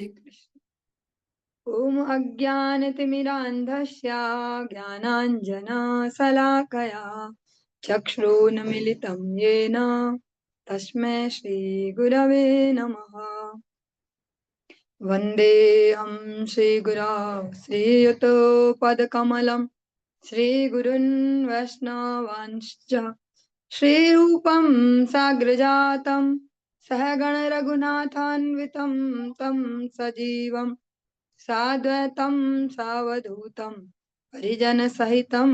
ॐ अज्ञानतिमिरान्धस्य ज्ञानाञ्जनशलाकया चक्षुरुन्मीलितं येन तस्मै श्रीगुरवे नमः। वन्देऽहं श्रीगुरौ श्रीयुतपदकमलं श्रीगुरून् वैष्णवांश्च श्रीरूपं साग्रजातं सहगणरघुनाथान्वितं तं सजीवं साद्वैतं सावधूतं परिजनसहितं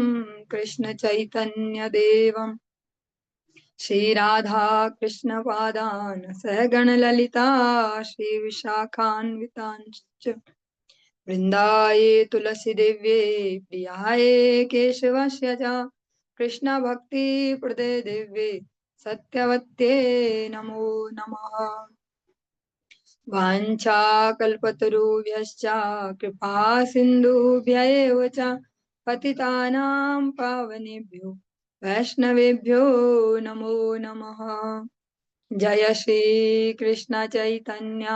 कृष्णचैतन्यदेवं श्रीराधा कृष्णपादान् सहगणललिता श्रीविशाखान्वितांश्च वृन्दाये तुलसीदेव्ये प्रियाये केशवस्य च कृष्णभक्तिप्रदे देव्ये सत्यवत्ये नमो नमः। वाञ्छाकल्पतरुभ्यश्च कृपा सिन्धुभ्यैव च पतितानां पावनेभ्यो वैष्णवेभ्यो नमो नमः। जय श्री कृष्ण चैतन्य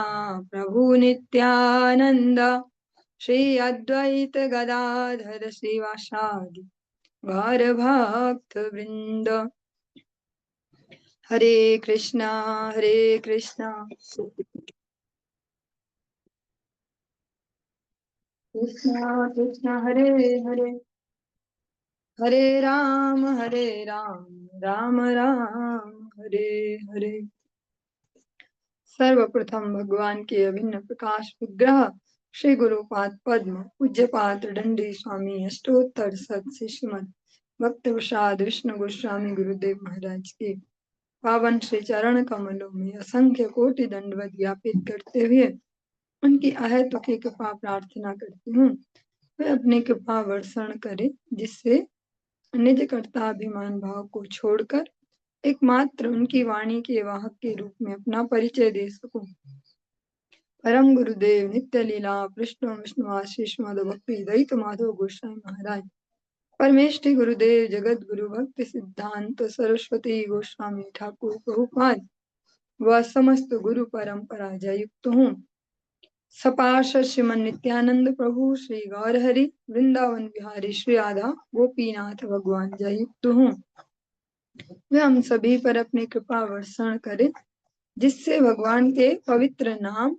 प्रभु नित्यानंद श्री अद्वैत गदाधर श्रीवासादि गौर भक्त वृंद। हरे कृष्णा कृष्णा कृष्णा हरे हरे हरे राम राम राम हरे हरे। सर्वप्रथम भगवान के अभिन्न प्रकाश विग्रह श्री गुरुपाद पद्म पूज्यपाद दंडी स्वामी अष्टोत्तर सत श्रीमद भक्त प्रसाद विष्णु गोस्वामी गुरुदेव महाराज के पावन श्री चरण कमलों में असंख्य कोटि दंडवत ज्ञापित करते हुए उनकी अहेतुकी कृपा प्रार्थना करती हूँ। वे अपनी कृपा वर्षण करे जिससे निज कर्ताभिमान भाव को छोड़कर एकमात्र उनकी वाणी के वाहक के रूप में अपना परिचय दे सकूं। परम गुरुदेव नित्य लीला कृष्ण विष्णुवाशीष मद भक्ति दयित माधव गोस्वामी महाराज परमेष्ठि गुरुदेव जगत गुरु भक्ति सिद्धांत सरस्वती गोस्वामी ठाकुर प्रभुपाद व समस्त गुरु परंपरा जयुक्त हूँ। सपार्ष श्रीमन नित्यानंद प्रभु श्री गौरहरि वृंदावन बिहारी श्री राधा गोपीनाथ भगवान जयुक्त हूँ। वे हम सभी पर अपनी कृपा वर्षण करें जिससे भगवान के पवित्र नाम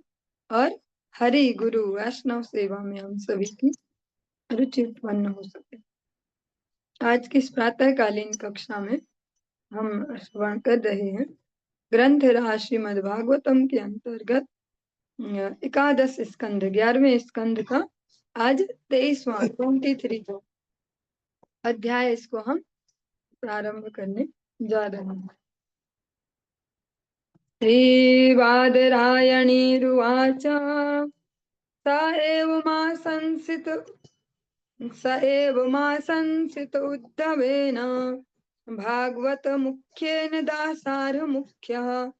और हरि गुरु वैष्णव सेवा में हम सभी की रुचि उत्पन्न हो सके। आज की इस प्रातःकालीन कक्षा में हम श्रवण कर रहे हैं ग्रंथ राज श्रीमद् भागवतम के अंतर्गत एकादश स्कंद 11वें स्कंद का आज 23वां 23 अध्याय इसको हम प्रारंभ करने जा रहे हैं। श्रीबादरायणीरुवाच स एव मा संसित उद्धवेन भागवत मुख्येन दासार मुख्यः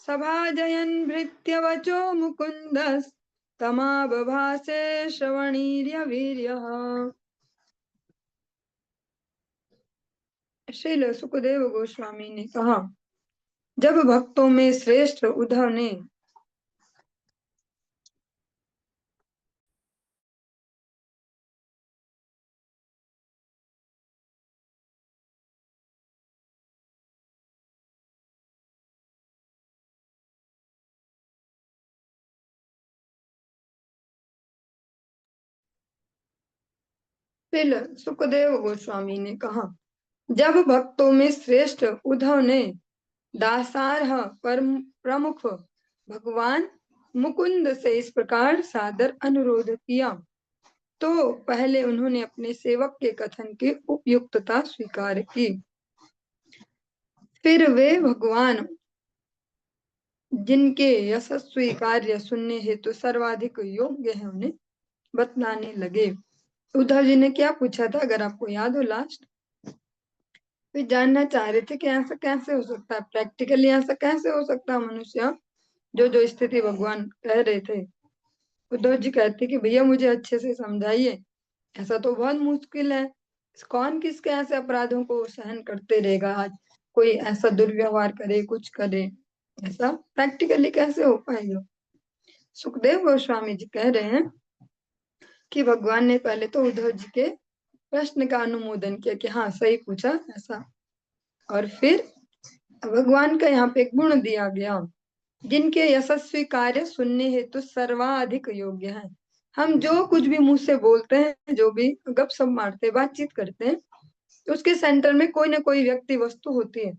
सभाजयन् भृत्य वचो मुकुन्दस्तमाबभासे श्रवणीर्य वीर्यः। श्रील सुखदेव गोस्वामी ने कहा, जब भक्तों में श्रेष्ठ उद्धव ने सुखदेव गोस्वामी ने कहा, जब भक्तों में श्रेष्ठ उद्धव ने दासारह प्रमुख भगवान मुकुंद से इस प्रकार सादर अनुरोध किया तो पहले उन्होंने अपने सेवक के कथन की उपयुक्तता स्वीकार की। फिर वे भगवान जिनके यशस्वी कार्य सुनने हेतु सर्वाधिक योग्य है उन्हें बतलाने लगे। उद्धव जी ने क्या पूछा था, अगर आपको याद हो लास्ट, वे जानना चाह रहे थे कि ऐसा कैसे हो सकता है, प्रैक्टिकली ऐसा कैसे हो सकता है मनुष्य जो स्थिति भगवान कह रहे थे। उद्धव जी कहते कि भैया मुझे अच्छे से समझाइए, ऐसा तो बहुत मुश्किल है, कौन किसके ऐसे अपराधों को सहन करते रहेगा, आज कोई ऐसा दुर्व्यवहार करे कुछ करे, ऐसा प्रैक्टिकली कैसे हो पाएगा। सुखदेव गोस्वामी जी कह रहे हैं कि भगवान ने पहले तो उद्धव जी के प्रश्न का अनुमोदन किया कि हाँ सही पूछा ऐसा, और फिर भगवान का यहाँ पे एक गुण दिया गया, जिनके यशस्वी कार्य सुनने हेतु सर्वाधिक योग्य है। हम जो कुछ भी मुंह से बोलते हैं, जो भी गपशप मारते हैं, बातचीत करते हैं, उसके सेंटर में कोई ना कोई व्यक्ति वस्तु होती है,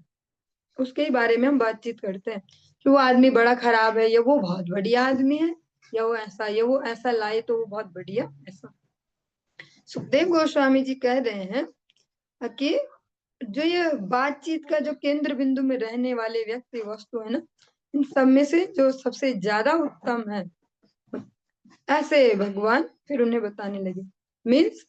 उसके ही बारे में हम बातचीत करते हैं कि वो आदमी बड़ा खराब है, या वो बहुत बढ़िया आदमी है, या वो ऐसा, या वो ऐसा लाए तो वो बहुत बढ़िया ऐसा। सुखदेव गोस्वामी जी कह रहे हैं कि जो ये बातचीत का जो केंद्र बिंदु में रहने वाले व्यक्ति वस्तु है ना, इन सब में से जो सबसे ज्यादा उत्तम है, ऐसे भगवान फिर उन्हें बताने लगे। मीन्स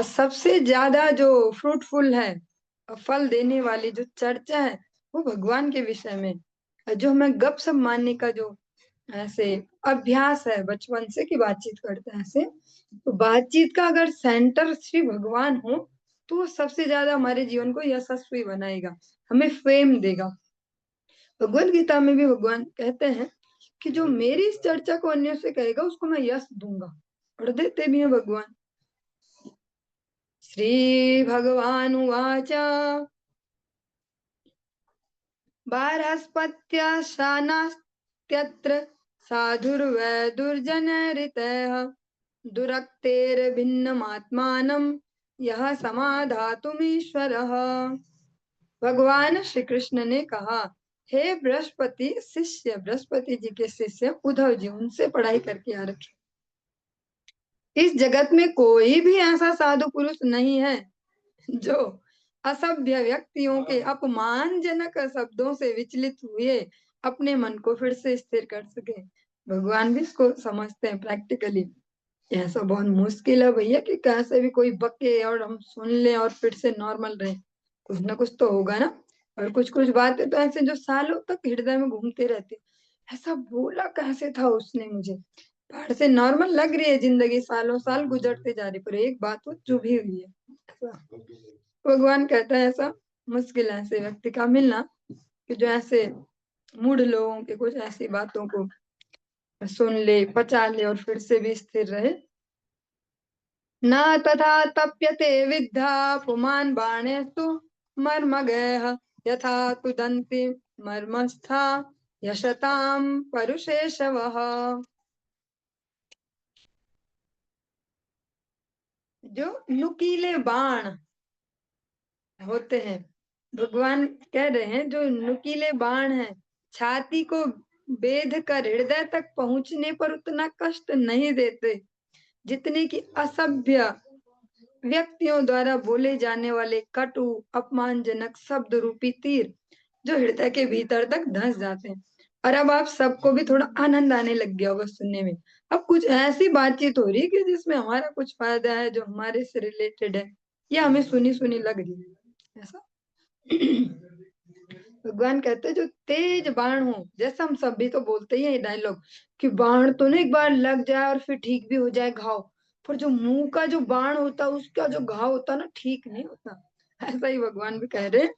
सबसे ज्यादा जो फ्रूटफुल है, फल देने वाली जो चर्चा है, वो भगवान के विषय में। जो हमें गप सप मारने का जो ऐसे अभ्यास है बचपन से कि बातचीत करते हैं ऐसे, तो बातचीत का अगर सेंटर श्री भगवान हो, तो वो सबसे ज्यादा हमारे जीवन को यशस्वी बनाएगा, हमें फेम देगा। भगवत गीता में भी भगवान कहते हैं कि जो मेरी इस चर्चा को अन्य से कहेगा उसको मैं यश दूंगा, और देते भी हैं भगवान। श्री भगवान उवाच बारहस्पत्य शानास्त्यत्र साधुर्वै दुर्जनहृतयः दुरक्तेर्भिन्नमात्मानं यह समाधातुमीश्वरः। भगवान श्री कृष्ण ने कहा, हे बृहस्पति शिष्य, बृहस्पति जी के शिष्य उद्धव जी, उनसे पढ़ाई करके आ रखे। इस जगत में कोई भी ऐसा साधु पुरुष नहीं है जो असभ्य व्यक्तियों के अपमानजनक शब्दों से विचलित हुए अपने मन को फिर से स्थिर कर सके। भगवान भी इसको समझते हैं प्रैक्टिकली। ऐसा बहुत मुश्किल है भैया कि कैसे भी कोई बके और हम सुन लें और फिर से नॉर्मल रहे, कुछ ना कुछ तो होगा ना। और कुछ कुछ बातें तो ऐसे जो सालों तक हृदय में घूमते रहते, ऐसा बोला कैसे था उसने मुझे, बाहर से नॉर्मल लग रही है जिंदगी, सालों साल गुजरते जा रही, पर एक बात वो चुभी हुई है ऐसा। भगवान कहता है ऐसा मुश्किल है ऐसे व्यक्ति का मिलना, कि जो ऐसे मूढ़ लोगों के कुछ ऐसी बातों को सुन ले, पचा ले और फिर से भी स्थिर रहे। न तथा तप्यते विद्धा पुमान् बाणेस्तु मर्मगैः यथा तुदन्ति मर्मस्था यशतां परुषेशवः। जो नुकीले बाण होते हैं, भगवान कह रहे हैं जो नुकीले बाण हैं, छाती को बेध कर हृदय तक पहुंचने पर उतना कष्ट नहीं देते जितने कि असभ्य व्यक्तियों द्वारा बोले जाने वाले कटु अपमानजनक शब्द रूपी तीर, जो हृदय के भीतर तक धंस जाते हैं। और अब आप सबको भी थोड़ा आनंद आने लग गया होगा सुनने में। अब कुछ ऐसी बातचीत हो रही है कि जिसमें हमारा कुछ फायदा है, जो हमारे से रिलेटेड है, या हमें सुनी सुनी लग रही है ऐसा। भगवान कहते हैं जो तेज बाण हो, जैसा हम सभी तो बोलते ही है डायलॉग कि बाण तो ना एक बार लग जाए और फिर ठीक भी हो जाए घाव, पर जो मुंह का जो बाण होता है उसका जो घाव होता है ना, ठीक नहीं होता। ऐसा ही भगवान भी कह रहे हैं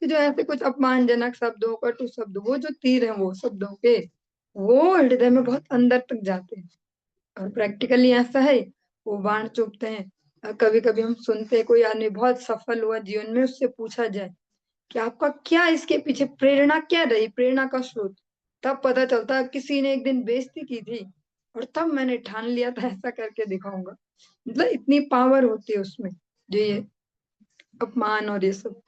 कि जो ऐसे कुछ अपमानजनक शब्दों कटु शब्द, वो जो तीर है वो शब्दों के, वो हृदय में बहुत अंदर तक जाते हैं। और प्रैक्टिकली ऐसा है, वो बाण चुभते हैं। कभी कभी हम सुनते हैं कोई आदमी बहुत सफल हुआ जीवन में, उससे पूछा जाए कि आपका क्या इसके पीछे प्रेरणा क्या रही, प्रेरणा का स्रोत, तब पता चलता है किसी ने एक दिन बेइज्जती की थी और तब मैंने ठान लिया था ऐसा करके दिखाऊंगा। मतलब इतनी पावर होती है उसमें, जो ये अपमान और ये सब।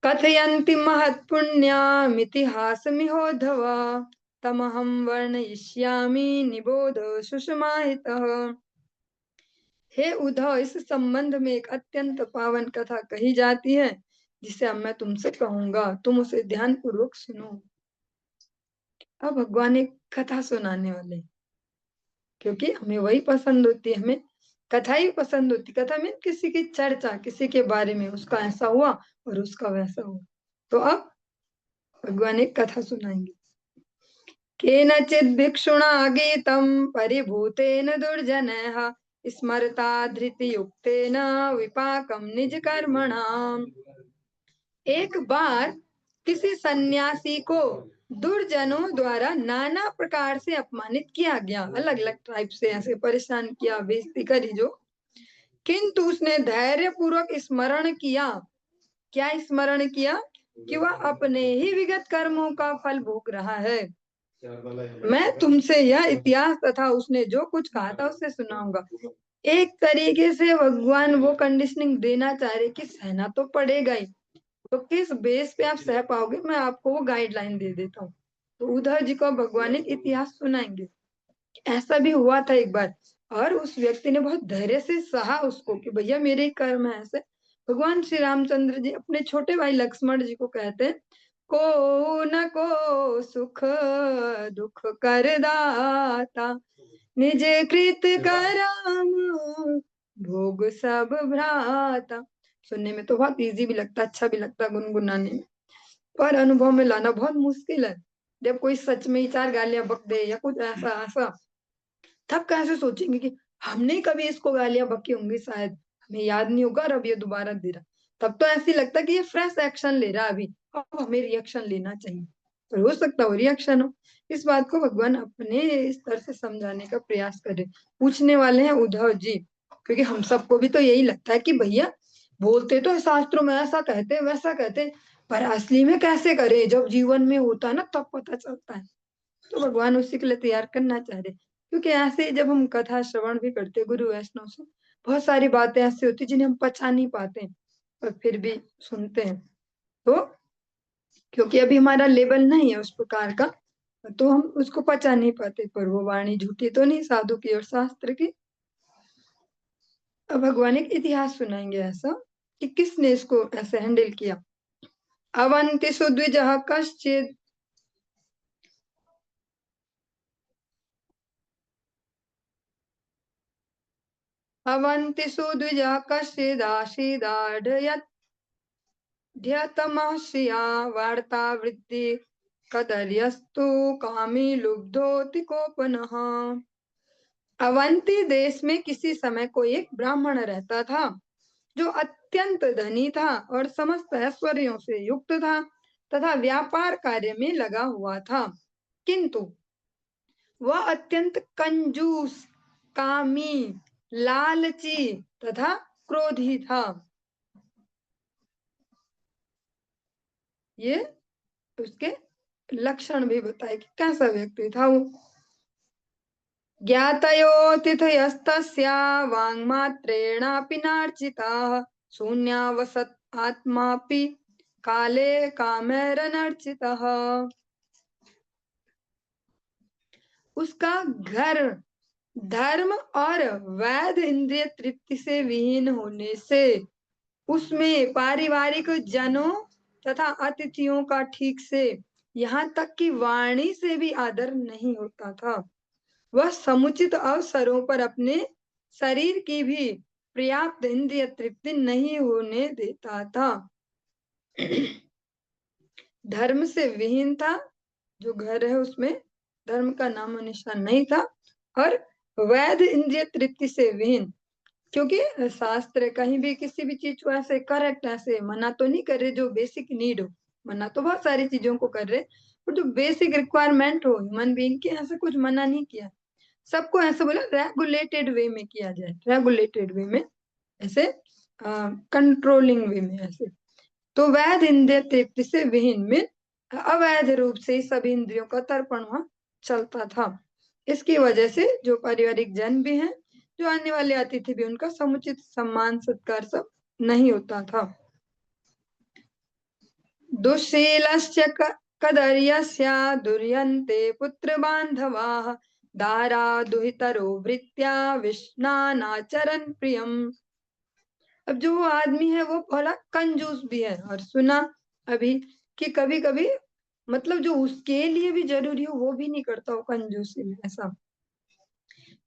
कथयन्ति महत्पुण्यामितिहासमिहोधव तमहं वर्णयिष्यामि निबोध सुषमाहितः। हे उद्धव, इस संबंध में एक अत्यंत पावन कथा कही जाती है, जिसे अब मैं तुमसे कहूंगा, तुम उसे ध्यान पूर्वक सुनो। अब भगवान एक कथा सुनाने वाले हैं, क्योंकि हमें वही पसंद होती है, हमें कथा ही पसंद होती। कथा में किसी की चर्चा, किसी के बारे में, उसका ऐसा हुआ और उसका वैसा हुआ। तो अब भगवान एक कथा सुनाएंगे। केनचित् भिक्षुणा गीतं परिभूतेन दुर्जनः स्मरता धृतियुक्तेन विपाकं निज कर्मणाम्। एक बार किसी सन्यासी को दुर्जनों द्वारा नाना प्रकार से अपमानित किया गया, अलग अलग टाइप से ऐसे परेशान किया, बेइज्जती करी जो, किंतु उसने धैर्य पूर्वक स्मरण किया। क्या स्मरण किया? कि वह अपने ही विगत कर्मों का फल भोग रहा है। मैं तुमसे यह इतिहास तथा उसने जो कुछ कहा था उससे सुनाऊंगा। एक तरीके से भगवान वो कंडीशनिंग देना चाह रहे कि सहना तो पड़ेगा ही, तो किस बेस पे आप सह पाओगे, मैं आपको वो गाइडलाइन दे देता हूँ। तो उद्धव जी को भगवान एक इतिहास सुनाएंगे। ऐसा भी हुआ था एक बार, और उस व्यक्ति ने बहुत धैर्य से सहा उसको कि भैया मेरे ही कर्म है ऐसे। भगवान श्री रामचंद्र जी अपने छोटे भाई लक्ष्मण जी को कहते हैं, को न को सुख दुख कर दाता, निज कृत करम भोग सब भ्राता। सुनने में तो बहुत इजी भी लगता, अच्छा भी लगता गुनगुनाने में, पर अनुभव में लाना बहुत मुश्किल है। जब कोई सच में ही चार गालियां बक दे या कुछ ऐसा ऐसा, तब कैसे सोचेंगे कि हमने कभी इसको गालियां बकी होंगी, शायद हमें याद नहीं होगा और अब ये दोबारा दे रहा। तब तो ऐसे लगता है कि ये फ्रेश एक्शन ले रहा है अभी, अब हमें रिएक्शन लेना चाहिए। तो हो सकता हो रिएक्शन हो। इस बात को भगवान अपने स्तर से समझाने का प्रयास करे। पूछने वाले हैं उद्धव जी, क्योंकि हम सबको भी तो यही लगता है कि भैया बोलते तो शास्त्रों में ऐसा कहते वैसा कहते, पर असली में कैसे करे, जब जीवन में होता है ना तब पता चलता है। तो भगवान उसी के लिए तैयार करना चाह रहे, क्योंकि ऐसे ही जब हम कथा श्रवण भी करते गुरु वैष्णव से, बहुत सारी बातें ऐसी होती जिन्हें हम पचा नहीं पाते, पर फिर भी सुनते हैं। तो क्योंकि अभी हमारा लेवल नहीं है उस प्रकार का, तो हम उसको पचा नहीं पाते, पर वो वाणी झूठी तो नहीं, साधु की और शास्त्र की। अब भगवान एक इतिहास सुनाएंगे ऐसा कि किसने इसको ऐसे हैंडल किया। अवंति सुद्विज कश्चित, अवंति सुद्विज कश्चिदाशीदाढयत् ध्यतमः श्रिया वार्ता वृत्ति कदर्यस्तु कामी लुब्धोति कोपनः। अवंती देश में किसी समय कोई एक ब्राह्मण रहता था, जो अत्यंत धनी था और समस्त ऐश्वर्यों से युक्त था तथा व्यापार कार्य में लगा हुआ था, किंतु वह अत्यंत कंजूस, कामी, लालची तथा क्रोधी था। ये उसके लक्षण भी बताए कि कैसा व्यक्ति था वो। ज्ञातयोऽतिथयस्तस्य वाङ्मात्रेणापि नार्चिताः, शून्यावसत् आत्मापि काले कामैरनर्चितः। उसका घर धर्म और वैध इंद्रिय तृप्ति से विहीन होने से उसमें पारिवारिक जनों तथा अतिथियों का ठीक से, यहाँ तक कि वाणी से भी आदर नहीं होता था। वह समुचित अवसरों पर अपने शरीर की भी पर्याप्त इंद्रिय तृप्ति नहीं होने देता था। धर्म से विहीन था, जो घर है उसमें धर्म का नामो निशान नहीं था, और वैध इंद्रिय तृप्ति से विहीन, क्योंकि शास्त्र कहीं भी किसी भी चीज को ऐसे करेक्ट ऐसे मना तो नहीं कर रहे, जो बेसिक नीड हो। मना तो बहुत सारी चीजों को कर रहे, पर जो बेसिक रिक्वायरमेंट हो ह्यूमन बीइंग की, ऐसे कुछ मना नहीं किया। सबको ऐसे बोला रेगुलेटेड वे में किया जाए, रेगुलेटेड वे में, ऐसे कंट्रोलिंग वे में ऐसे। तो वैध इंद्रिय तृप्ति से विहीन में अवैध रूप से सभी इंद्रियों का तर्पण वहां चलता था। इसकी वजह से जो पारिवारिक जन भी हैं, जो आने वाले अतिथि भी, उनका समुचित सम्मान सत्कार सब नहीं होता था। दुःशीलस्य कदर्यस्य दुर्यन्ते पुत्र बांधवाः, दारा दुहितरो वृत्त्या विष्णानाचरन् प्रियम। अब जो वो आदमी है वो भला कंजूस भी है, और सुना अभी कि कभी कभी मतलब जो उसके लिए भी जरूरी हो वो भी नहीं करता, वो कंजूसी में ऐसा,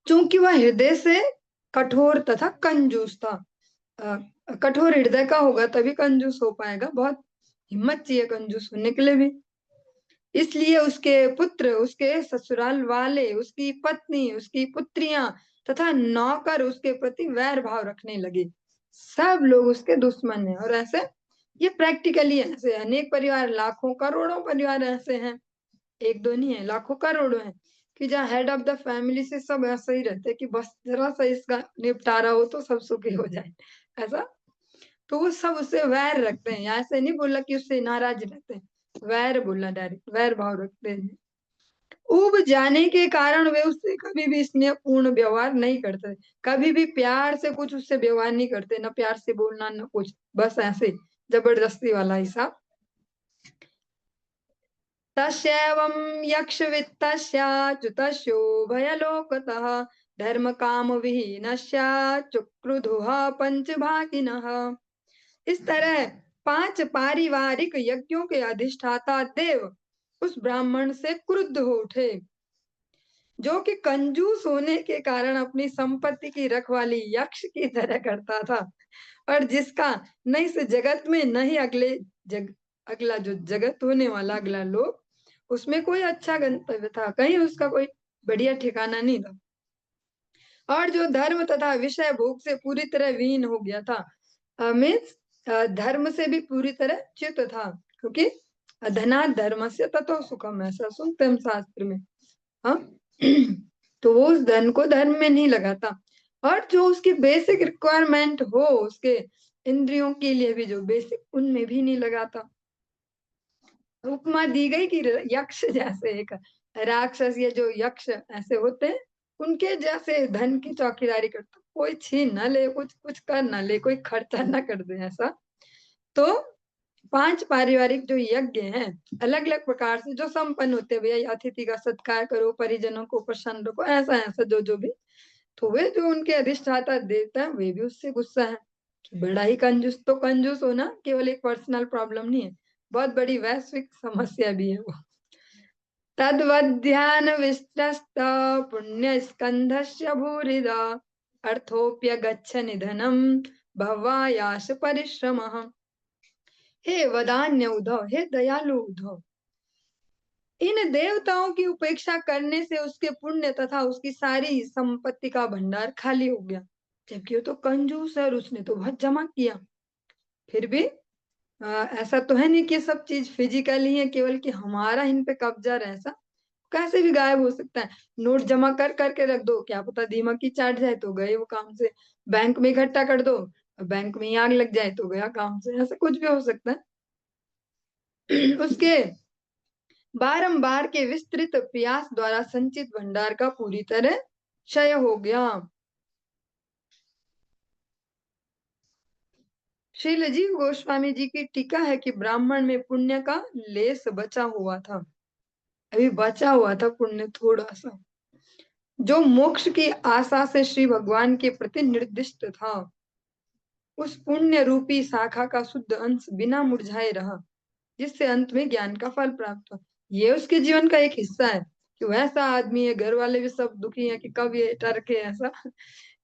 क्योंकि वह हृदय से कठोर तथा कंजूस था। अ, कठोर हृदय का होगा तभी कंजूस हो पाएगा, बहुत हिम्मत चाहिए कंजूस होने के लिए भी। इसलिए उसके पुत्र, उसके ससुराल वाले, उसकी पत्नी, उसकी पुत्रियां तथा नौकर उसके प्रति वैर भाव रखने लगे। सब लोग उसके दुश्मन हैं, और ऐसे ये प्रैक्टिकली ऐसे अनेक परिवार, लाखों करोड़ों परिवार ऐसे हैं एक दो नहीं है, लाखों करोड़ों हैं, कि जहाँ हेड ऑफ द फैमिली से सब ऐसा ही रहते हैं कि बस जरा सा इसका निपटारा हो तो सब सुखी हो जाए, ऐसा। तो वो सब उससे वैर रखते हैं, ऐसे नहीं बोला कि उससे नाराज रहते हैं, वैर बोला, डायरेक्ट वैर भाव रखते हैं। उब जाने के कारण वे उससे कभी भी स्नेहपूर्ण व्यवहार नहीं करते, कभी भी प्यार से कुछ उससे व्यवहार नहीं करते, न प्यार से बोलना न कुछ, बस ऐसे जबरदस्ती वाला हिसाब। तस्यैवं यक्षवित्तस्याच्युतस्यो भयलोकतः धर्म काम विहीनस्य चुक्रुधुः पंचभागिनः। इस तरह 5 पारिवारिक यज्ञों के अधिष्ठाता देव उस ब्राह्मण से क्रुद्ध हो उठे, जो कि कंजूस होने के कारण अपनी संपत्ति की रखवाली यक्ष की तरह करता था, और जिसका न इस जगत में न ही अगला जो जगत होने वाला अगला लोक, उसमें कोई अच्छा गंतव्य था, कहीं उसका कोई बढ़िया ठिकाना नहीं था, और जो धर्म तथा विषय भोग से पूरी तरह विहीन हो गया था। मीन्स धर्म से भी पूरी तरह च्युत था, क्योंकि धनात् धर्मस्य ततो सुखम, ऐसा सुनते हम शास्त्र में। हाँ तो वो उस धन को धर्म में नहीं लगाता, और जो उसकी बेसिक रिक्वायरमेंट हो उसके इंद्रियों के लिए भी जो बेसिक, उनमें भी नहीं लगाता। उपमा दी गई कि यक्ष जैसे एक राक्षस, ये जो यक्ष ऐसे होते हैं, उनके जैसे धन की चौकीदारी करता, कोई छीन ना ले, कुछ कुछ कर ना ले, कोई खर्चा ना कर दे, ऐसा। तो 5 पारिवारिक जो यज्ञ हैं अलग अलग प्रकार से जो संपन्न होते हैं, भैया अतिथि का सत्कार करो, परिजनों को प्रसन्न रखो, ऐसा ऐसा जो जो भी, तो वे जो उनके अधिष्ठाता देवता है वे भी उससे गुस्सा है कि बड़ा ही कंजूस। तो कंजूस होना केवल एक पर्सनल प्रॉब्लम नहीं है, बहुत बड़ी वैश्विक समस्या भी है वो। तद्वध्यान विस्तस्त पुण्य स्कंधस्य भूरिदा अर्थोप्यगच्छ निधनम भवायास परिश्रम। हे वदान्य उद्धव, हे दयालु उद्धव, इन देवताओं की उपेक्षा करने से उसके पुण्य तथा उसकी सारी संपत्ति का भंडार खाली हो गया, जबकि वो तो कंजूस है और उसने तो बहुत जमा किया। फिर भी ऐसा तो है नहीं कि सब चीज फिजिकली है केवल कि हमारा इन पे कब्जा रहे, ऐसा कैसे भी गायब हो सकता है। नोट जमा कर करके रख दो, क्या पता दीमक की चाट जाए तो गए वो काम से। बैंक में इकट्ठा कर दो, बैंक में ही आग लग जाए तो गया काम से, ऐसा कुछ भी हो सकता है। उसके बारंबार के विस्तृत प्रयास द्वारा संचित भंडार का पूरी तरह क्षय हो गया। श्रील जी गोस्वामी जी की टीका है कि ब्राह्मण में पुण्य का लेस बचा हुआ था, अभी बचा हुआ था पुण्य थोड़ा सा, जो मोक्ष की आशा से श्री भगवान के प्रति निर्दिष्ट था। उस पुण्य रूपी शाखा का शुद्ध अंश बिना मुरझाए रहा, जिससे अंत में ज्ञान का फल प्राप्त हो। ये उसके जीवन का एक हिस्सा है कि वैसा आदमी है, घर वाले भी सब दुखी हैं कि कब ये टरके, ऐसा।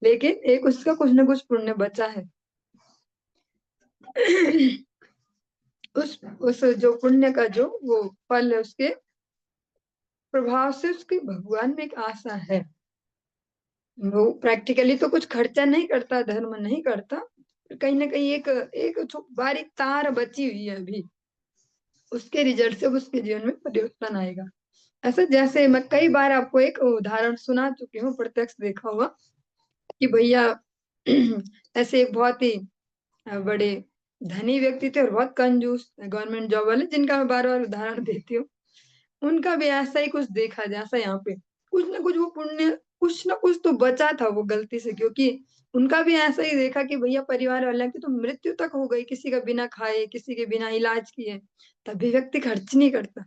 लेकिन एक उसका कुछ ना कुछ पुण्य बचा है। उस जो पुण्य का जो वो फल है, उसके प्रभाव से उसके भगवान में एक आशा है। वो प्रैक्टिकली तो कुछ खर्चा नहीं करता, धर्म नहीं करता, कहीं ना कहीं एक एक बारीक तार बची हुई है अभी, उसके रिजल्ट से उसके जीवन में परिवर्तन आएगा। ऐसा जैसे मैं कई बार आपको एक उदाहरण सुना चुकी हूँ, प्रत्यक्ष देखा हुआ, कि भैया ऐसे एक बहुत ही बड़े धनी व्यक्ति थे और बहुत कंजूस गवर्नमेंट जॉब वाले, जिनका मैं बार बार उदाहरण देती हूँ। उनका भी ऐसा ही कुछ देखा, जैसा यहाँ पे कुछ ना कुछ वो पुण्य, कुछ ना कुछ तो बचा था वो गलती से, क्योंकि उनका भी ऐसा ही देखा कि भैया परिवार वाले की तो मृत्यु तक हो गई, किसी का बिना खाए, किसी के बिना इलाज किए, तब भी व्यक्ति खर्च नहीं करता।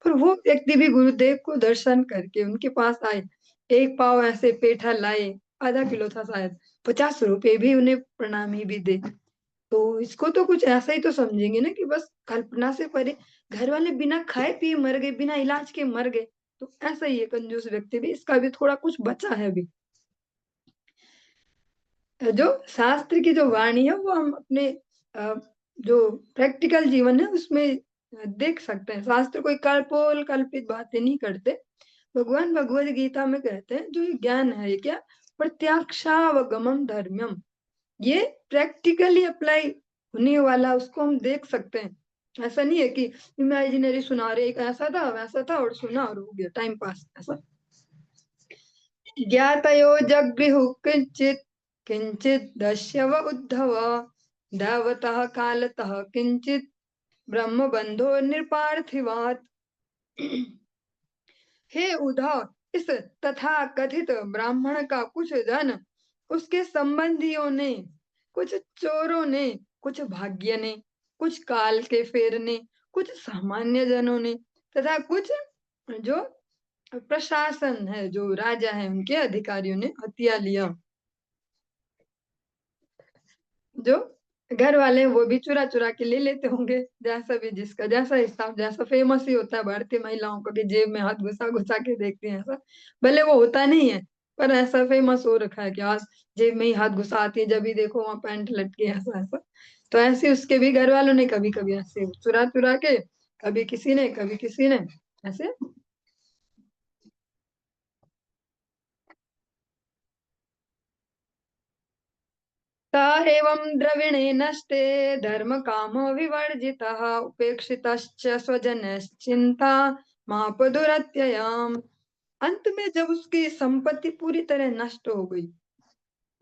पर वो व्यक्ति भी गुरुदेव को दर्शन करके उनके पास आए, एक पाव ऐसे पेठा लाए, आधा किलो था शायद, 50 रुपए भी उन्हें प्रणामी भी दे। तो इसको तो कुछ ऐसा ही तो समझेंगे ना कि बस कल्पना से परे, घर वाले बिना खाए पिए मर गए, बिना इलाज के मर गए, तो ऐसा ही है कंजूस व्यक्ति भी, इसका भी थोड़ा कुछ बचा है अभी। जो शास्त्र की जो वाणी है वो हम अपने जो प्रैक्टिकल जीवन है उसमें देख सकते हैं। शास्त्र कोई कल्पोल कल्पित बातें नहीं करते। भगवान भगवद गीता में कहते हैं जो ये ज्ञान है, ये क्या, प्रत्यक्षावगमम धर्म्यम, ये प्रैक्टिकली अप्लाई होने वाला, उसको हम देख सकते हैं। ऐसा नहीं है कि इमेजिनरी सुना रहे, एक ऐसा था वैसा था और सुना और हो गया टाइम पास, ऐसा। ज्ञातयो जगृहु किंचित किंचित दस्यव उद्धव दैवतः कालतः किंचित ब्रह्म बंधो निपार्थिवात। हे उद्धव, इस तथा कथित ब्राह्मण का कुछ धन उसके संबंधियों ने, कुछ चोरों ने, कुछ भाग्य ने, कुछ काल के फेर ने, कुछ सामान्य जनों ने, तथा कुछ जो प्रशासन है, जो राजा है, उनके अधिकारियों ने हत्या लिया। जो घर वाले हैं वो भी चुरा चुरा के ले लेते होंगे, जैसा भी जिसका जैसा हिसाब, जैसा फेमस ही होता है भारतीय महिलाओं का कि जेब में हाथ घुसा घुसा के देखते हैं, ऐसा भले वो होता नहीं है, पर ऐसा फेमस हो रखा है कि आज जेब में ही हाथ घुसाती है, जब भी देखो वहां पैंट लटके, ऐसा ऐसा। तो ऐसे उसके भी घर वालों ने कभी कभी ऐसे चुरा चुरा के, कभी किसी ने कभी किसी ने ऐसे। स एवं द्रविणे नष्टे धर्म काम विवर्जितः उपेक्षितश्च स्वजनश्चिंता माप दुरत्ययम्। अंत में जब उसकी संपत्ति पूरी तरह नष्ट हो गई,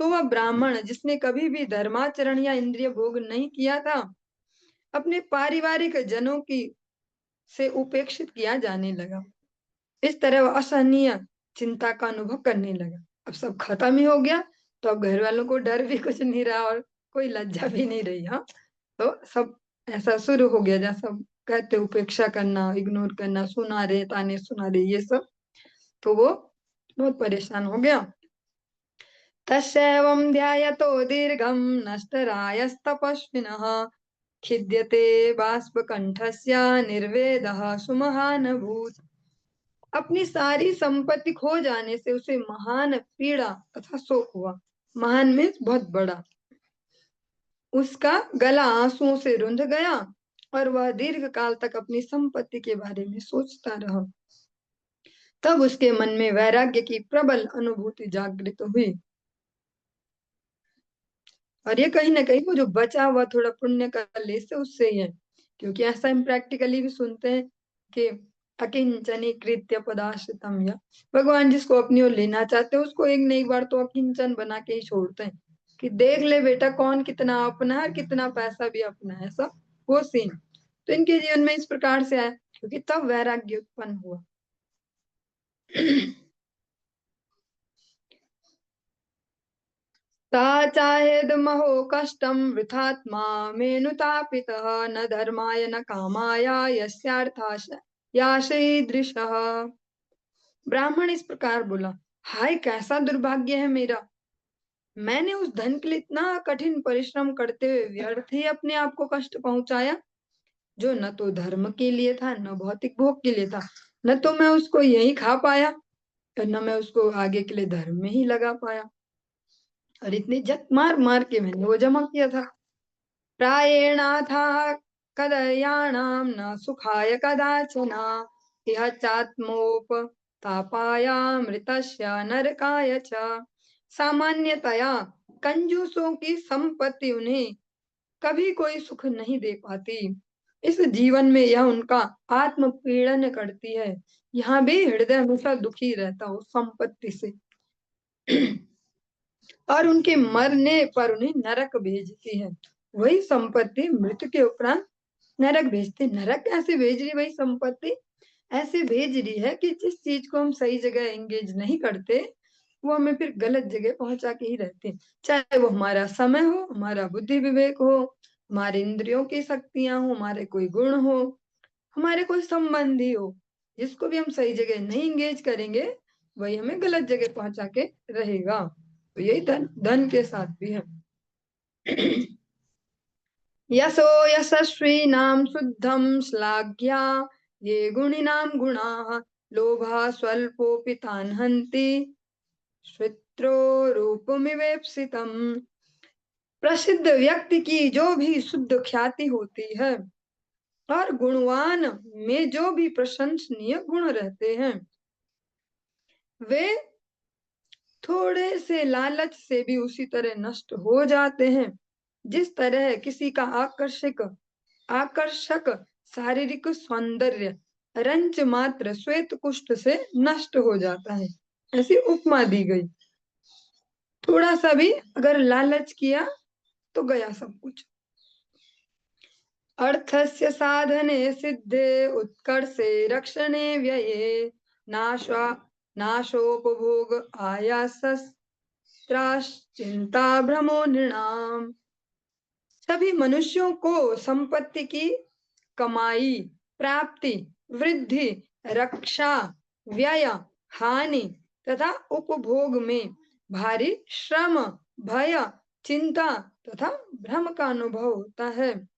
तो वह ब्राह्मण जिसने कभी भी धर्माचरण या इंद्रिय भोग नहीं किया था, अपने पारिवारिक जनों की से उपेक्षित किया जाने लगा। इस तरह वह असहनीय चिंता का अनुभव करने लगा। अब सब खत्म ही हो गया, तो अब घर वालों को डर भी कुछ नहीं रहा और कोई लज्जा भी नहीं रही। हाँ, तो सब ऐसा शुरू हो गया, जैसा कहते उपेक्षा करना, इग्नोर करना, सुना रहे ताने सुना रहे, ये सब। तो वो बहुत परेशान हो गया। तस्यैवं ध्यायतो दीर्घं नष्टरायस्तपस्विनः खिद्यते बाष्पकण्ठस्य निर्वेदः सुमहानभूत्। अपनी सारी संपत्ति खो जाने से उसे महान पीड़ा तथा शोक हुआ। महान मीन्स बहुत बड़ा। उसका गला आंसुओं से रुंध गया और वह दीर्घ काल तक अपनी संपत्ति के बारे में सोचता रहा। तब उसके मन में वैराग्य की प्रबल अनुभूति जागृत हुई। और ये कहीं ना कहीं वो जो बचा हुआ थोड़ा पुण्य का लेस है, उससे ही है। क्योंकि ऐसा हम प्रैक्टिकली भी सुनते हैं कि अकिंचनी कृत्य पदाश्रितम, या भगवान जिसको अपनी ओर लेना चाहते हैं उसको एक न एक बार तो अकिंचन बना के ही छोड़ते हैं, कि देख ले बेटा कौन कितना अपना है, कितना पैसा भी अपना है, ऐसा वो सीन। तो इनके जीवन में इस प्रकार से आया, क्योंकि तब वैराग्य उत्पन्न हुआ। सा चाहेदमहो कष्टं वृथात्मा मेनुतापितः न धर्माय न कामाय यस्यार्था याशीदृशः। ब्राह्मण इस प्रकार बोला, हाय कैसा दुर्भाग्य है मेरा, मैंने उस धन के लिए इतना कठिन परिश्रम करते हुए व्यर्थ ही अपने आप को कष्ट पहुंचाया, जो न तो धर्म के लिए था न भौतिक भोग के लिए था। न तो मैं उसको यही खा पाया और न मैं उसको आगे के लिए धर्म में ही लगा पाया, और इतनी जत मार मार के मैंने वो जमा किया था। प्रायेणाथा कदयाणां न सुखाय कदाचन इह चात्मोपतापायामृतस्य नरकाय च। सामान्यतया कंजूसों की संपत्ति उन्हें कभी कोई सुख नहीं दे पाती। इस जीवन में यह उनका आत्म पीड़न करती है। यहाँ भी हृदय हमेशा दुखी रहता हो संपत्ति से। और उनके मरने पर उन्हें नरक भेजती है। वही संपत्ति मृत्यु के उपरांत नरक भेजती। नरक कैसे भेज रही वही संपत्ति? ऐसे भेज रही है कि जिस चीज को हम सही जगह एंगेज नहीं करते, वो हमें फिर गलत जगह पहुंचा के ही रहते हैं। चाहे वो हमारा समय हो, हमारा बुद्धि विवेक हो, हमारे इंद्रियों की शक्तियां हो, हमारे कोई गुण हो, हमारे कोई संबंधी हो, जिसको भी हम सही जगह नहीं एंगेज करेंगे, वही हमें गलत जगह पहुंचा के रहेगा। तो यही धन धन के साथ भी है। यशो यशस्वीनां शुद्धं श्लाघ्या ये गुणिनां गुणाः लोभः स्वल्पोऽपि तान् हन्ति श्वित्रो रूपमिवेप्सितम्। प्रसिद्ध व्यक्ति की जो भी शुद्ध ख्याति होती है और गुणवान में जो भी प्रशंसनीय गुण रहते हैं, वे थोड़े से लालच से भी उसी तरह नष्ट हो जाते हैं, जिस तरह किसी का आकर्षक आकर्षक शारीरिक सौंदर्य रंच मात्र श्वेत कुष्ठ से नष्ट हो जाता है। ऐसी उपमा दी गई। थोड़ा सा भी अगर लालच किया तो गया सब कुछ। अर्थस्य साधने सिद्धे उत्कर्षे रक्षणे व्यये नाशा नाशोपभोग आयासस्त्राश्चिंता भ्रमो नृणाम। सभी मनुष्यों को संपत्ति की कमाई, प्राप्ति, वृद्धि, रक्षा, व्यय, हानि तथा उपभोग में भारी श्रम, भय, चिंता तथा भ्रम का अनुभव होता है।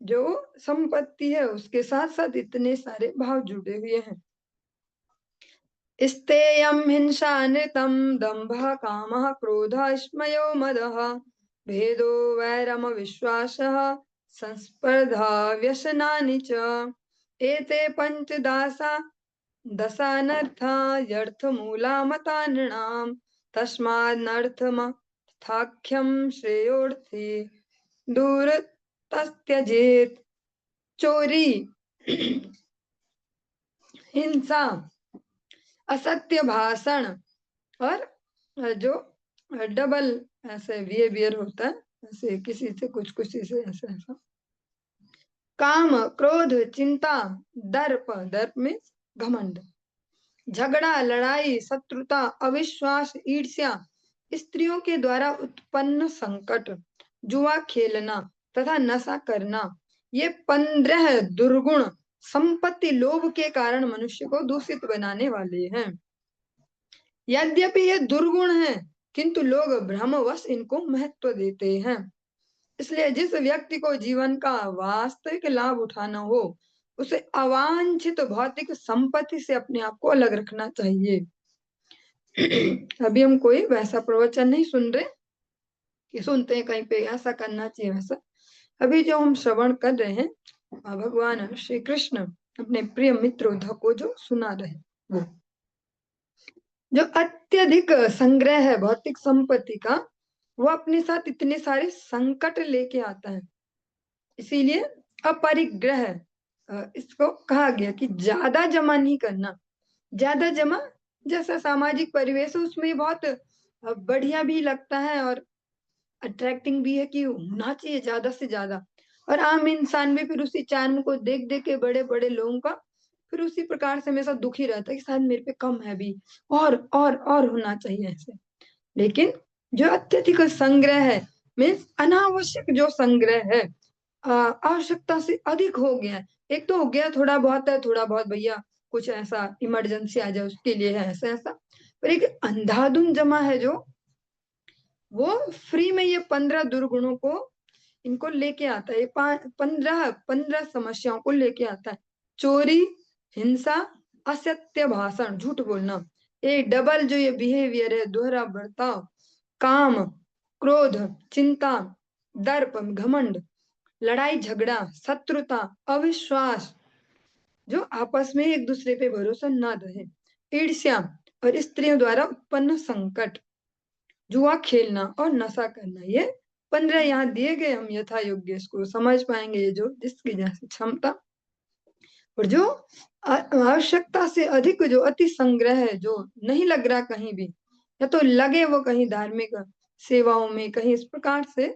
जो संपत्ति है उसके साथ साथ इतने सारे भाव जुड़े हुए हैं। स्तेयं हिंसा नृतं दंभः कामः क्रोधः स्मयो मदः भेदो वैरम विश्वासः संस्पर्धा व्यसनानि च एते पंचदासा दशानर्था यर्थमूला मता नृणाम् तस्मादनर्थमथाख्यं श्रेयोर्थी दूर तस्त्यजेत। चोरी, हिंसा, असत्य भाषण और जो डबल ऐसे बिहेवियर होता है, ऐसे किसी से कुछ किसी से ऐसा ऐसा, काम, क्रोध, चिंता, दर्प, दर्प में घमंड, झगड़ा, लड़ाई, शत्रुता, अविश्वास, ईर्ष्या, स्त्रियों के द्वारा उत्पन्न संकट, जुआ खेलना तथा नशा करना, ये 15 दुर्गुण संपत्ति लोभ के कारण मनुष्य को दूषित बनाने वाले हैं। यद्यपि ये दुर्गुण हैं, किंतु लोग भ्रमवश इनको महत्व देते हैं। इसलिए जिस व्यक्ति को जीवन का वास्तविक लाभ उठाना हो, उसे अवांछित भौतिक संपत्ति से अपने आप को अलग रखना चाहिए। अभी हम कोई वैसा प्रवचन नहीं सुन रहे कि सुनते हैं कहीं पे ऐसा करना चाहिए वैसा। अभी जो हम श्रवण कर रहे हैं, भगवान श्री कृष्ण अपने प्रिय मित्र उद्धव को जो सुना रहे, वो जो अत्यधिक संग्रह है भौतिक संपत्ति का, वो अपने साथ इतने सारे संकट लेके आता है। इसीलिए अपरिग्रह इसको कहा गया कि ज्यादा जमा नहीं करना। ज्यादा जमा जैसा सामाजिक परिवेश है उसमें बहुत बढ़िया भी लगता है और अट्रैक्टिंग भी है कि होना चाहिए ज्यादा से ज्यादा। और आम इंसान भी फिर उसी चार्म को देख देख के बड़े बड़े लोगों का फिर उसी प्रकार से हमेशा दुखी रहता है कि शायद मेरे पे कम है भी, और होना चाहिए ऐसे। लेकिन जो अत्यधिक संग्रह है, मीन्स अनावश्यक जो संग्रह है, आवश्यकता से अधिक हो गया है। एक तो हो गया थोड़ा बहुत है, थोड़ा बहुत भैया कुछ ऐसा इमरजेंसी आ जाए उसके लिए है ऐसा ऐसा, पर एक अंधाधुंध जमा है जो वो फ्री में ये 15 दुर्गुणों को इनको लेके आता है। 15 समस्याओं को लेके आता है। चोरी, हिंसा, असत्य भाषण, झूठ बोलना, ये डबल जो ये बिहेवियर है, दोहरा बर्ताव, काम, क्रोध, चिंता, दर्प, घमंड, लड़ाई झगड़ा, शत्रुता, अविश्वास, जो आपस में एक दूसरे पे भरोसा न रहे, ईर्ष्या और स्त्रियों द्वारा उत्पन्न संकट, जुआ खेलना और नशा करना, ये 15 यहाँ दिए गए। हम यथा योग्य इसको समझ पाएंगे, ये जो जिसकी जैसी क्षमता। और जो आवश्यकता से अधिक जो अति संग्रह है, जो नहीं लग रहा कहीं भी, या तो लगे वो कहीं धार्मिक सेवाओं में कहीं इस प्रकार से,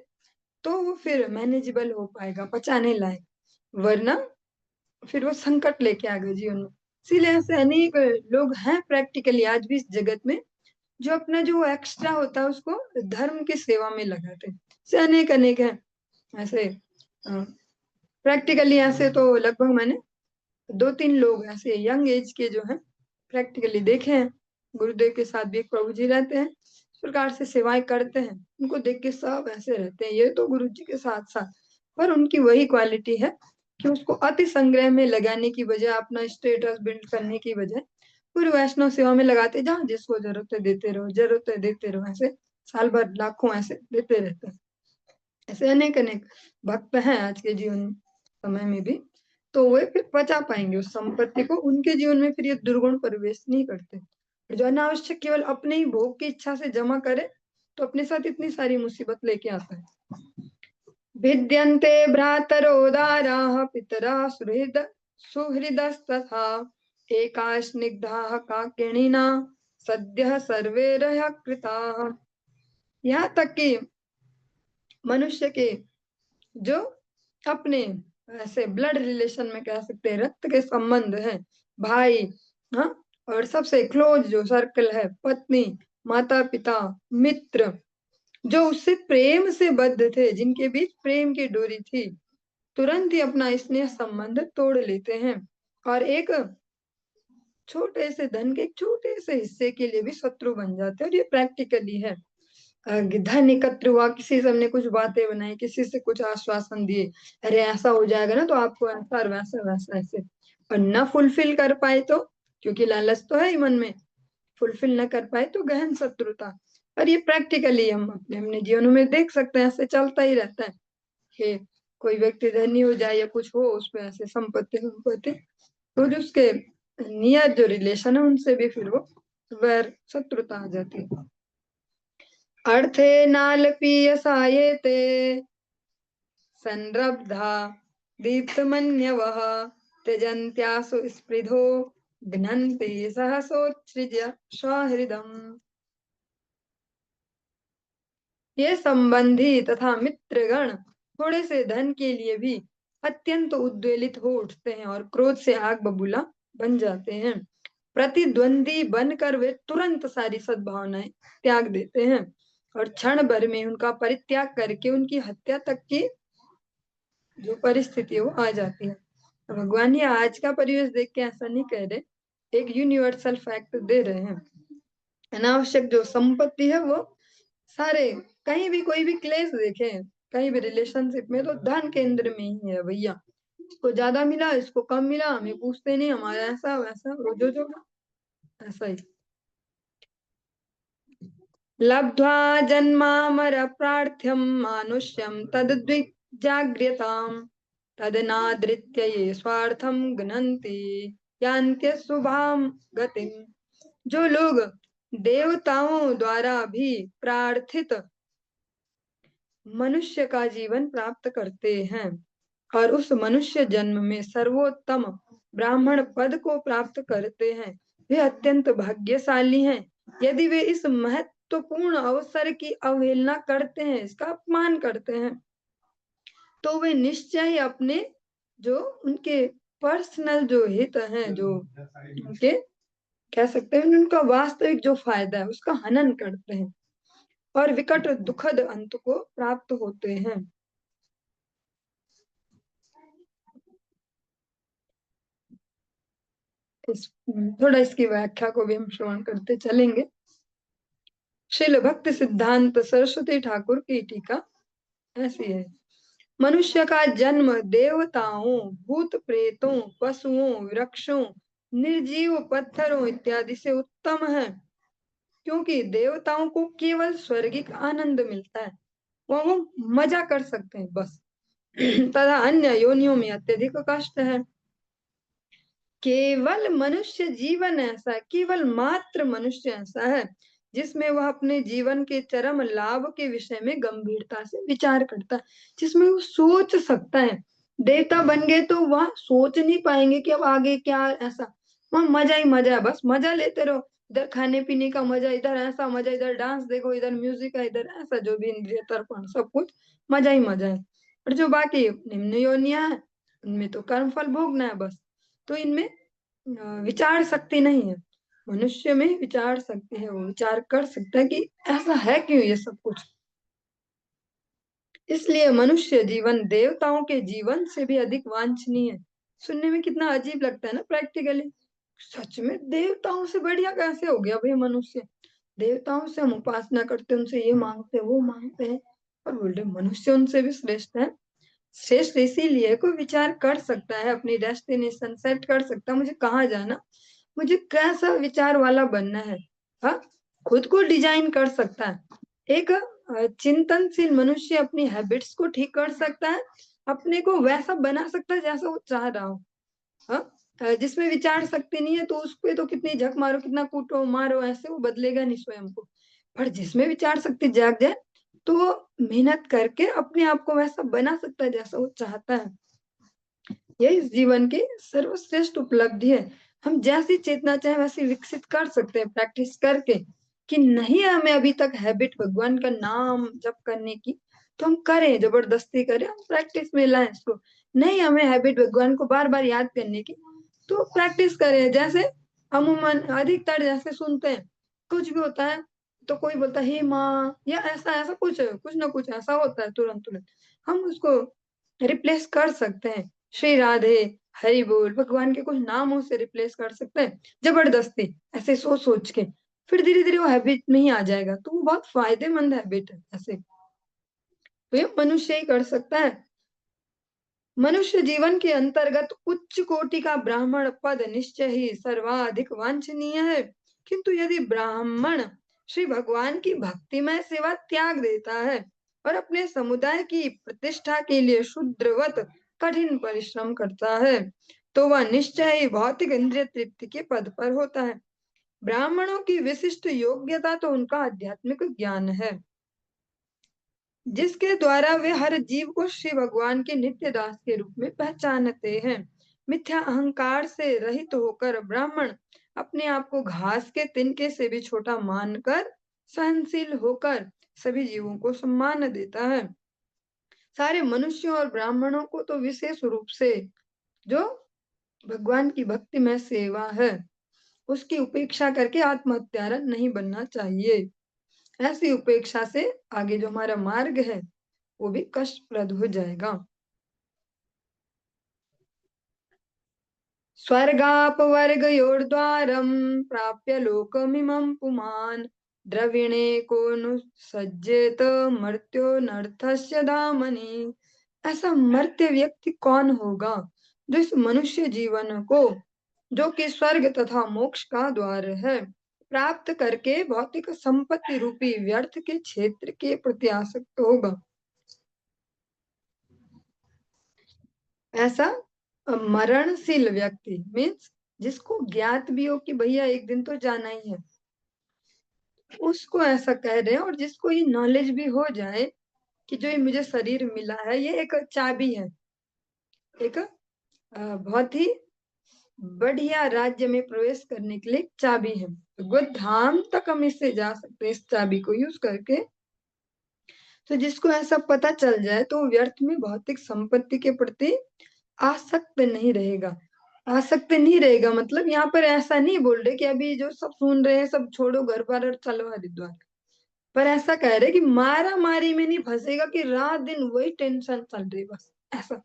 तो वो फिर मैनेजेबल हो पाएगा, पचाने लायक। वरना फिर वो संकट लेके आ गए जीवन में। इसीलिए ऐसे अनेक लोग हैं प्रैक्टिकली आज भी इस जगत में, जो अपना जो एक्स्ट्रा होता है उसको धर्म की सेवा में लगाते हैं। से अनेक अनेक हैं ऐसे। प्रैक्टिकली ऐसे तो लगभग मैंने 2-3 लोग ऐसे यंग एज के जो हैं प्रैक्टिकली देखे हैं। गुरुदेव के साथ भी एक प्रभु जी रहते हैं, इस प्रकार से सेवाएं करते हैं। उनको देख के सब ऐसे रहते हैं, ये तो गुरु जी के साथ साथ, पर उनकी वही क्वालिटी है कि उसको अति संग्रह में लगाने की बजाय, अपना स्टेटस बिल्ड करने की बजाय पूरी वैष्णव सेवा में लगाते, जहाँ जिसको जरूरत है देते रहो, जरूरत है देते रहो, ऐसे साल भर लाखों ऐसे देते रहते हैं। ऐसे अनेक अनेक भक्त हैं आज के जीवन समय में भी, तो वे फिर बचा पाएंगे उस संपत्ति को। उनके जीवन में फिर ये दुर्गुण प्रवेश नहीं करते। जो अनावश्यक केवल अपने ही भोग की इच्छा से जमा करे, तो अपने साथ इतनी सारी मुसीबत लेके आता है। भिद्यन्ते भ्रातरोदाराः पितरः सुहृदस्तथा एका स्निग्धाः काकिणिना सद्यः सर्वे रयः कृताः। यहाँ तक कि मनुष्य के जो अपने ऐसे ब्लड रिलेशन में कह सकते हैं, रक्त के संबंध है, भाई, हाँ, और सबसे क्लोज जो सर्कल है, पत्नी, माता पिता, मित्र, जो उससे प्रेम से बद्ध थे, जिनके बीच प्रेम की डोरी थी, तुरंत ही अपना स्नेह संबंध तोड़ लेते हैं और एक छोटे से धन के एक छोटे से हिस्से के लिए भी शत्रु बन जाते हैं। और ये प्रैक्टिकली है। धन एकत्र हुआ, किसी से हमने कुछ बातें बनाई, किसी से कुछ आश्वासन दिए, अरे ऐसा हो जाएगा ना तो आपको ऐसा और वैसा वैसा ऐसे, और न फुलफिल कर पाए तो, क्योंकि लालच तो है ही मन में, फुलफिल न कर पाए तो गहन शत्रुता। और ये प्रैक्टिकली हम अपने अपने जीवन में देख सकते हैं, ऐसे चलता ही रहता है कि कोई व्यक्ति धनी हो जाए या कुछ हो, उसमें ऐसे संपत्ति संपत्ति, तो जो उसके नियर जो रिलेशन है उनसे भी फिर वो वैर शत्रुता आ जाती है। अर्थे नालपीयसायेते संरब्धा दीप्तमन्यवः त्यजन्त्यासु स्पृधो घ्नन्ति सहसोत्सृज्य सहृदम्। ये संबंधी तथा मित्रगण थोड़े से धन के लिए भी अत्यंत उद्वेलित हो उठते हैं और क्रोध से आग बबूला बन जाते हैं। प्रतिद्वंदी बनकर वे तुरंत सारी सद्भावनाएं त्याग देते हैं और क्षण भर में उनका परित्याग करके उनकी हत्या तक की जो परिस्थिति है वो आ जाती है। तो भगवान ये आज का परिवेश देख के ऐसा नहीं कह रहे, एक यूनिवर्सल फैक्ट दे रहे हैं। अनावश्यक जो संपत्ति है वो सारे, कहीं भी कोई भी क्लेश देखे, कहीं भी रिलेशनशिप में, तो धन केंद्र में ही है भैया। इसको ज्यादा मिला, इसको कम मिला, हमें पूछते नहीं, हमारा ऐसा वैसा जो जो ऐसा ही। लब्ध्वा जन्मामर प्रार्थ्यम मानुष्यम तद्विजाग्र्यताम् तदनादृत्य ये स्वार्थम गणन्ति यान्त्य शुभाम गतिम। जो लोग देवताओं द्वारा भी प्रार्थित मनुष्य का जीवन प्राप्त करते हैं और उस मनुष्य जन्म में सर्वोत्तम ब्राह्मण पद को प्राप्त करते हैं, वे अत्यंत भाग्यशाली हैं। यदि वे इस महत्वपूर्ण अवसर की अवहेलना करते हैं, इसका अपमान करते हैं, तो वे निश्चय ही अपने जो उनके पर्सनल जो हित हैं, जो उनके कह सकते हैं उनका वास्तविक जो फायदा है, उसका हनन करते हैं और विकट दुखद अंत को प्राप्त होते हैं। थोड़ा इसकी व्याख्या को भी हम श्रवण करते चलेंगे। श्रील भक्ति सिद्धांत सरस्वती ठाकुर की टीका ऐसी है। मनुष्य का जन्म देवताओं, भूत प्रेतों, पशुओं, वृक्षों, निर्जीव पत्थरों इत्यादि से उत्तम है, क्योंकि देवताओं को केवल स्वर्गिक आनंद मिलता है, वो मजा कर सकते हैं बस। तथा अन्य योनियों में अत्यधिक कष्ट है। केवल मनुष्य जीवन ऐसा है, केवल मात्र मनुष्य ऐसा है जिसमें वह अपने जीवन के चरम लाभ के विषय में गंभीरता से विचार करता है, जिसमें वो सोच सकता है। देवता बन गए तो वह सोच नहीं पाएंगे कि अब आगे क्या, ऐसा वह मजा ही मजा है, बस मजा लेते रहो। इधर खाने पीने का मजा, इधर ऐसा मजा, इधर डांस देखो, इधर म्यूजिक है, इधर ऐसा, जो भी इंद्रिय तर्पण सब कुछ मजा ही मजा है। और जो बाकी निम्न योनियां है उनमें तो कर्म फल भोगना है बस। तो इनमें विचार शक्ति नहीं है। मनुष्य में विचार शक्ति है, वो विचार कर सकता है कि ऐसा है क्यों ये सब कुछ। इसलिए मनुष्य जीवन देवताओं के जीवन से भी अधिक वांछनीय है। सुनने में कितना अजीब लगता है ना प्रैक्टिकली, सच में देवताओं से बढ़िया कैसे हो गया भाई मनुष्य। देवताओं से हम उपासना करते, उनसे ये मांगते वो मांगते हैं, और बोलते मनुष्य उनसे भी श्रेष्ठ है। श्रेष्ठ इसीलिए कोई विचार कर सकता है, अपनी डेस्टिनेशन सेट कर सकता है, मुझे कहाँ जाना, मुझे कैसा विचार वाला बनना है, हाँ, खुद को डिजाइन कर सकता है। एक चिंतनशील मनुष्य अपनी हैबिट्स को ठीक कर सकता है, अपने को वैसा बना सकता है जैसा वो चाह रहा हो। हाँ, जिसमें विचार शक्ति नहीं है तो उस पे तो कितनी झक मारो, कितना कूटो मारो, ऐसे वो बदलेगा नहीं स्वयं को। पर जिसमें विचार शक्ति जाग जाए, तो मेहनत करके अपने आप को वैसा बना सकता है जैसा वो चाहता है। यह इस जीवन की सर्वश्रेष्ठ उपलब्धि है। हम जैसी चेतना चाहे वैसी विकसित कर सकते हैं प्रैक्टिस करके। कि नहीं हमें अभी तक हैबिट भगवान का नाम जप करने की, तो हम करें, जबरदस्ती करें, हम प्रैक्टिस में लाएं इसको। नहीं हमें हैबिट भगवान को बार बार याद करने की, तो प्रैक्टिस करें। जैसे अमूमन अधिकतर जैसे सुनते हैं, कुछ भी होता है तो कोई बोलता है हे माँ, या ऐसा ऐसा कुछ ना कुछ ऐसा होता है, तुरंत तुरंत हम उसको रिप्लेस कर सकते हैं। श्री राधे, हरि बोल, भगवान के कुछ नामों से रिप्लेस कर सकते हैं जबरदस्ती, ऐसे सोच सोच के। फिर धीरे धीरे वो हैबिट में ही आ जाएगा, तो वो बहुत फायदेमंद हैबिट है ऐसे। तो ये मनुष्य ही कर सकता है। मनुष्य जीवन के अंतर्गत उच्च कोटि का ब्राह्मण पद निश्चय ही सर्वाधिक वांछनीय है। किंतु यदि ब्राह्मण श्री भगवान की भक्तिमय सेवा त्याग देता है और अपने समुदाय की प्रतिष्ठा के लिए शूद्रवत कठिन परिश्रम करता है, तो वह निश्चय ही भौतिक इंद्रिय तृप्ति के पद पर होता है। ब्राह्मणों की विशिष्ट योग्यता तो उनका आध्यात्मिक ज्ञान है, जिसके द्वारा वे हर जीव को श्री भगवान के नित्य दास के रूप में पहचानते हैं। मिथ्या अहंकार से रहित होकर ब्राह्मण अपने आप को घास के तिनके से भी छोटा मानकर सहनशील होकर सभी जीवों को सम्मान देता है। सारे मनुष्यों और ब्राह्मणों को तो विशेष रूप से जो भगवान की भक्ति में सेवा है उसकी उपेक्षा करके आत्महत्यारा नहीं बनना चाहिए। ऐसी उपेक्षा से आगे जो हमारा मार्ग है वो भी कष्टप्रद हो जाएगा। स्वर्गापवर्गयोर्द्वारं प्राप्य लोकमिमं पुमान् द्रविणे को नु सज्जेत मर्त्योनर्थस्य धामनि। ऐसा मर्त्य व्यक्ति कौन होगा जो इस मनुष्य जीवन को, जो कि स्वर्ग तथा मोक्ष का द्वार है, प्राप्त करके भौतिक संपत्ति रूपी व्यर्थ के क्षेत्र के प्रति आसक्त होगा। ऐसा मरणशील व्यक्ति मीन्स जिसको ज्ञात भी हो कि भैया एक दिन तो जाना ही है, उसको ऐसा कह रहे हैं। और जिसको ये नॉलेज भी हो जाए कि जो ये मुझे शरीर मिला है ये एक चाबी है, एक बहुत ही बढ़िया राज्य में प्रवेश करने के लिए एक चाबी है। तो धाम तक हम इससे जा सकते हैं इस चाबी को यूज करके। तो जिसको ऐसा पता चल जाए तो वो व्यर्थ में भौतिक संपत्ति के प्रति आसक्त नहीं रहेगा। आसक्त नहीं रहेगा मतलब यहाँ पर ऐसा नहीं बोल रहे कि अभी जो सब सुन रहे हैं सब छोड़ो घर पर और चलो हरिद्वार, पर ऐसा कह रहे कि मारा मारी में नहीं फंसेगा कि रात दिन वही टेंशन चल रही बस ऐसा।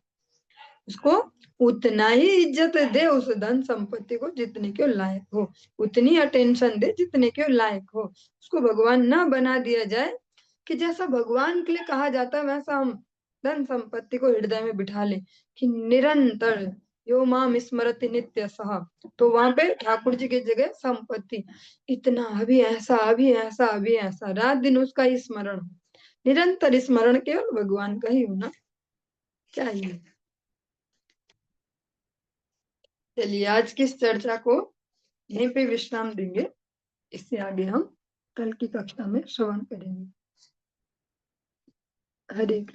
उसको उतना ही इज्जत दे उस धन संपत्ति को जितने के लायक हो, उतनी अटेंशन दे जितने के लायक हो। उसको भगवान ना बना दिया जाए कि जैसा भगवान के लिए कहा जाता है वैसा हम धन संपत्ति को हृदय में बिठा ले कि निरंतर यो माम स्मरति नित्य सह। तो वहां पे ठाकुर जी की जगह संपत्ति, इतना अभी ऐसा अभी ऐसा अभी ऐसा, रात दिन उसका ही स्मरण हो, निरंतर स्मरण केवल भगवान का ही होना चाहिए। चलिए आज की इस चर्चा को यहीं पे विश्राम देंगे, इससे आगे हम कल की कक्षा में श्रवण करेंगे। हरे कृष्ण।